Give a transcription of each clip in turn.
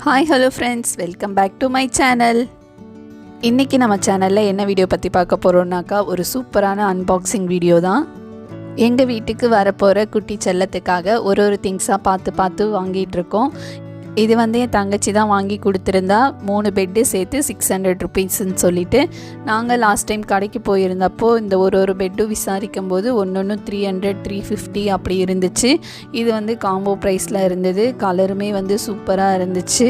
Hi hello friends, welcome back to my channel. இன்றைக்கி நம்ம சேனலில் என்ன வீடியோ பற்றி பார்க்க போகிறோம்னாக்கா, ஒரு சூப்பரான அன்பாக்சிங் வீடியோ தான். எங்கள் வீட்டுக்கு வரப்போகிற குட்டி செல்லத்துக்காக ஒரு திங்ஸாக பார்த்து வாங்கிட்டுருக்கோம். இது என் தங்கச்சி தான் வாங்கி கொடுத்துருந்தா. 3 பெட்டு சேர்த்து 600 ருபீஸ்ன்னு சொல்லிட்டு நாங்கள் லாஸ்ட் டைம் கடைக்கு போயிருந்தப்போ இந்த ஒரு பெட்டும் விசாரிக்கும் போது ஒன்று 300 350 அப்படி இருந்துச்சு. இது காம்போ ப்ரைஸில் இருந்தது. கலருமே சூப்பராக இருந்துச்சு.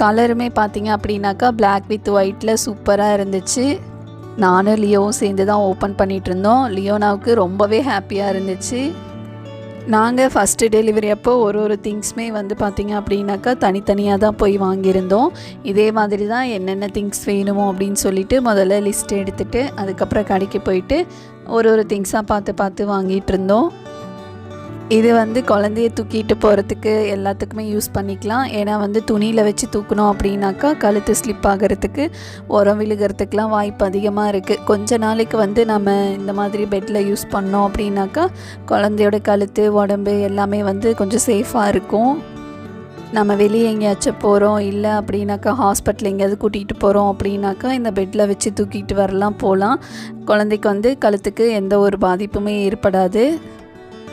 கலருமே பார்த்திங்க அப்படின்னாக்கா பிளாக் வித் ஒயிட்டில் சூப்பராக இருந்துச்சு. நானும் லியோவும் சேர்ந்து தான் ஓப்பன் பண்ணிகிட்டு இருந்தோம். லியோனாவுக்கு ரொம்பவே ஹாப்பியாக இருந்துச்சு. நாங்கள் ஃபஸ்ட்டு டெலிவரி அப்போ ஒரு திங்ஸுமே பார்த்திங்க அப்படின்னாக்கா தனித்தனியாக தான் போய் வாங்கியிருந்தோம். இதே மாதிரி தான் என்னென்ன திங்ஸ் வேணுமோ அப்படின்னு சொல்லிட்டு முதல்ல லிஸ்ட் எடுத்துகிட்டு அதுக்கப்புறம் கடைக்கு போயிட்டு ஒரு திங்ஸாக பார்த்து வாங்கிட்டு இருந்தோம். இது குழந்தைய தூக்கிட்டு போகிறதுக்கு எல்லாத்துக்குமே யூஸ் பண்ணிக்கலாம். ஏன்னா துணியில் வச்சு தூக்கணும் அப்படின்னாக்கா கழுத்து ஸ்லிப் ஆகிறதுக்கு உரம் விழுகிறதுக்கெலாம் வாய்ப்பு அதிகமாக இருக்குது. கொஞ்ச நாளைக்கு நம்ம இந்த மாதிரி பெட்டில் யூஸ் பண்ணோம் அப்படின்னாக்கா குழந்தையோட கழுத்து உடம்பு எல்லாமே கொஞ்சம் சேஃபாக இருக்கும். நம்ம வெளியே எங்கேயாச்சும் போகிறோம் இல்லை அப்படின்னாக்கா ஹாஸ்பிட்டல் எங்கேயாவது கூட்டிகிட்டு போகிறோம் அப்படின்னாக்கா இந்த பெட்டில் வச்சு தூக்கிட்டு வரலாம் போகலாம். குழந்தைக்கு கழுத்துக்கு எந்த ஒரு பாதிப்புமே ஏற்படாது.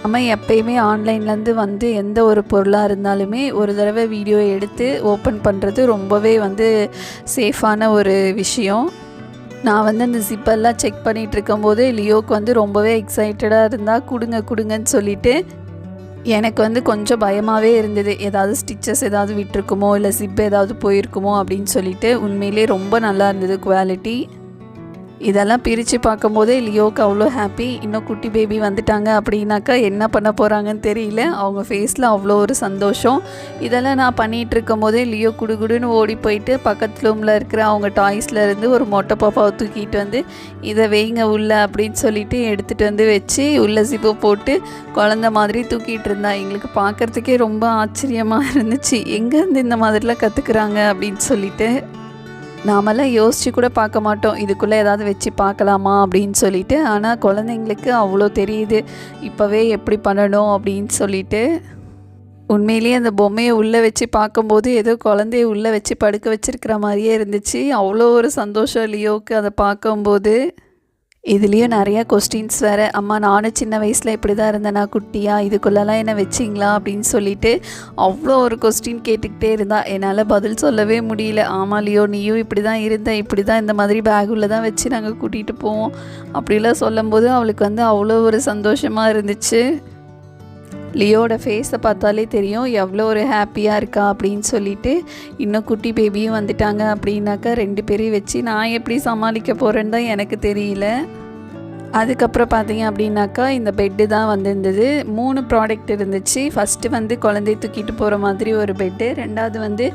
நம்ம எப்பயுமே ஆன்லைன்லேருந்து எந்த ஒரு பொருளாக இருந்தாலுமே ஒரு தடவை வீடியோ எடுத்து ஓப்பன் பண்ணுறது ரொம்பவே சேஃபான ஒரு விஷயம். நான் அந்த ஜிப்பெல்லாம் செக் பண்ணிகிட்டு இருக்கும்போது லியோக்கு ரொம்பவே எக்ஸைட்டடாக இருந்தால் கொடுங்கன்னு சொல்லிட்டு எனக்கு கொஞ்சம் பயமாகவே இருந்தது. ஏதாவது ஸ்டிச்சஸ் ஏதாவது விட்டுருக்குமோ இல்லை ஜிப் ஏதாவது போயிருக்குமோ அப்படின்னு சொல்லிட்டு. உண்மையிலே ரொம்ப நல்லா இருந்தது குவாலிட்டி. இதெல்லாம் பிரித்து பார்க்கும்போதே லியோவுக்கு அவ்வளோ ஹாப்பி. இன்னும் குட்டி பேபி வந்துட்டாங்க அப்படின்னாக்கா என்ன பண்ண போகிறாங்கன்னு தெரியல. அவங்க ஃபேஸில் அவ்வளோ ஒரு சந்தோஷம். இதெல்லாம் நான் பண்ணிகிட்டு இருக்கும் போதே லியோ குடுன்னு ஓடி போயிட்டு பக்கத்து ரூமில் இருக்கிற அவங்க டாய்ஸ்லேருந்து ஒரு மொட்டை பாப்பாவை தூக்கிட்டு இதை வைங்க உள்ள அப்படின்னு சொல்லிட்டு எடுத்துகிட்டு வச்சு உள்ள ஜிப்பை போட்டு குழந்த மாதிரி தூக்கிட்டு இருந்தா. எங்களுக்கு பார்க்குறதுக்கே ரொம்ப ஆச்சரியமாக இருந்துச்சு. எங்கேருந்து இந்த மாதிரிலாம் கற்றுக்குறாங்க அப்படின்னு சொல்லிட்டு. நாமெல்லாம் யோசித்து கூட பார்க்க மாட்டோம் இதுக்குள்ளே ஏதாவது வச்சு பார்க்கலாமா அப்படின்னு சொல்லிட்டு. ஆனால் குழந்தைங்களுக்கு அவ்வளோ தெரியுது இப்போவே எப்படி பண்ணணும் அப்படின்னு சொல்லிட்டு. உண்மையிலேயே அந்த பொம்மையை உள்ளே வச்சு பார்க்கும்போது ஏதோ குழந்தைய உள்ளே வச்சு படுக்க வச்சுருக்கிற மாதிரியே இருந்துச்சு. அவ்வளோ ஒரு சந்தோஷம் லியோவுக்கு அதை பார்க்கும்போது. இதுலேயும் நிறையா கொஸ்டின்ஸ் வேறு. அம்மா நானும் சின்ன வயசில் இப்படி தான் இருந்தேனா குட்டியா, இதுக்குள்ளெல்லாம் என்ன வச்சிங்களா அப்படின்னு சொல்லிட்டு அவ்வளோ ஒரு கொஸ்டின் கேட்டுக்கிட்டே இருந்தா. என்னால் பதில் சொல்லவே முடியல. ஆமாம் லியோ, நீயும் இப்படி தான் இருந்தேன், இப்படி தான் இந்த மாதிரி பேக்குள்ளே தான் வச்சு நாங்கள் கூட்டிகிட்டு போவோம் அப்படிலாம் சொல்லும்போது அவளுக்கு அவ்வளோ ஒரு சந்தோஷமாக இருந்துச்சு. லியோட ஃபேஸை பார்த்தாலே தெரியும் எவ்வளோ ஒரு ஹாப்பியாக இருக்கா அப்படின்னு சொல்லிட்டு. இன்னும் குட்டி பேபியும் வந்துட்டாங்க அப்படின்னாக்கா 2 பேரையும் வச்சு நான் எப்படி சமாளிக்க போகிறேன்னு தான் எனக்கு தெரியல. அதுக்கப்புறம் பார்த்தீங்க அப்படின்னாக்கா இந்த பெட்டு தான் இருந்தது. 3 ப்ராடக்ட் இருந்துச்சு. ஃபஸ்ட்டு குழந்தைய தூக்கிட்டு போகிற மாதிரி ஒரு பெட்டு. ரெண்டாவது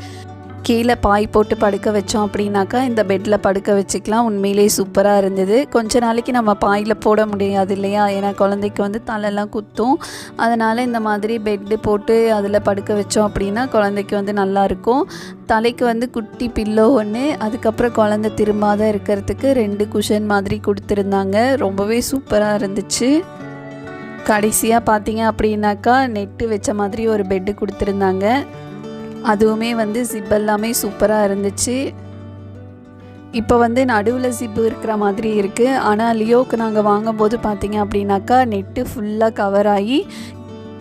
கீழே பாய் போட்டு படுக்க வச்சோம் அப்படின்னாக்கா இந்த பெட்டில் படுக்க வச்சுக்கலாம். உண்மையிலே சூப்பராக இருந்தது. கொஞ்ச நாளைக்கு நம்ம பாயில் போட முடியாது இல்லையா, ஏன்னா குழந்தைக்கு தலையெல்லாம் குத்தும். அதனால் இந்த மாதிரி பெட்டு போட்டு அதில் படுக்க வச்சோம் அப்படின்னா குழந்தைக்கு நல்லாயிருக்கும். தலைக்கு குட்டி பில்லோ ஒன்று, அதுக்கப்புறம் குழந்தை திரும்பாத இருக்கிறதுக்கு 2 குஷன் மாதிரி கொடுத்துருந்தாங்க. ரொம்பவே சூப்பராக இருந்துச்சு. கடைசியாக பார்த்தீங்க அப்படின்னாக்கா நெட்டு வச்ச மாதிரி ஒரு பெட்டு கொடுத்துருந்தாங்க. அதுவுமே ஜிப் எல்லாமே சூப்பராக இருந்துச்சு. இப்போ நடுவில் ஜிப்பு இருக்கிற மாதிரி இருக்குது. ஆனால் லியோவுக்கு நாங்கள் வாங்கும்போது பார்த்தீங்க அப்படின்னாக்கா நெட்டு ஃபுல்லாக கவர் ஆகி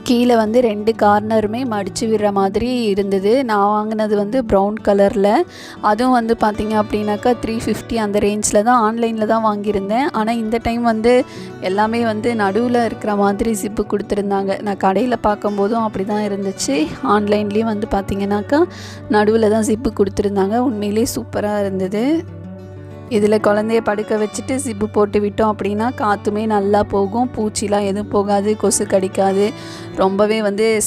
கீழே 2 கார்னருமே மடித்து விடுற மாதிரி இருந்தது. நான் வாங்கினது ப்ரௌன் கலரில். அதுவும் பார்த்தீங்க அப்படின்னாக்கா 350 அந்த ரேஞ்சில் தான் ஆன்லைனில் தான் வாங்கியிருந்தேன். ஆனால் இந்த டைம் எல்லாமே நடுவில் இருக்கிற மாதிரி ஜிப்பு கொடுத்துருந்தாங்க. நான் கடையில் பார்க்கும்போதும் அப்படி தான் இருந்துச்சு. ஆன்லைன்லேயும் பார்த்தீங்கன்னாக்கா நடுவில் தான் ஜிப்பு கொடுத்துருந்தாங்க. உண்மையிலே சூப்பராக இருந்தது. இதில் குழந்தைய படுக்க வச்சுட்டு ஜிப்பு போட்டு விட்டோம் அப்படின்னா காற்றுமே நல்லா போகும், பூச்சிலாம் எதுவும் போகாது, கொசு கடிக்காது. ரொம்பவே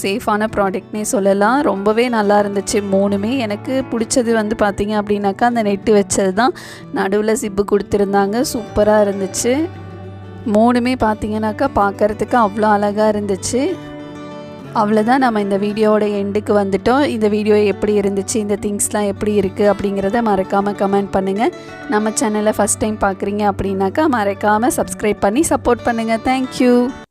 சேஃபான ப்ராடக்ட்னே சொல்லலாம். ரொம்பவே நல்லா இருந்துச்சு 3மே. எனக்கு பிடிச்சது பார்த்திங்க அப்படின்னாக்கா அந்த நெட்டு வச்சது தான். நடுவில் ஜிப்பு கொடுத்துருந்தாங்க. சூப்பராக இருந்துச்சு. 3மே பார்த்திங்கனாக்கா பார்க்குறதுக்கு அவ்வளோ அழகாக இருந்துச்சு. அவ்வளோதான், நம்ம இந்த வீடியோவோட எண்டுக்கு வந்துட்டோம். இந்த வீடியோ எப்படி இருந்துச்சு, இந்த திங்ஸ்லாம் எப்படி இருக்குது அப்படிங்கிறத மறக்காமல் கமெண்ட் பண்ணுங்கள். நம்ம சேனலை ஃபஸ்ட் டைம் பார்க்குறீங்க அப்படின்னாக்கா மறக்காமல் சப்ஸ்கிரைப் பண்ணி சப்போர்ட் பண்ணுங்கள். தேங்க்யூ.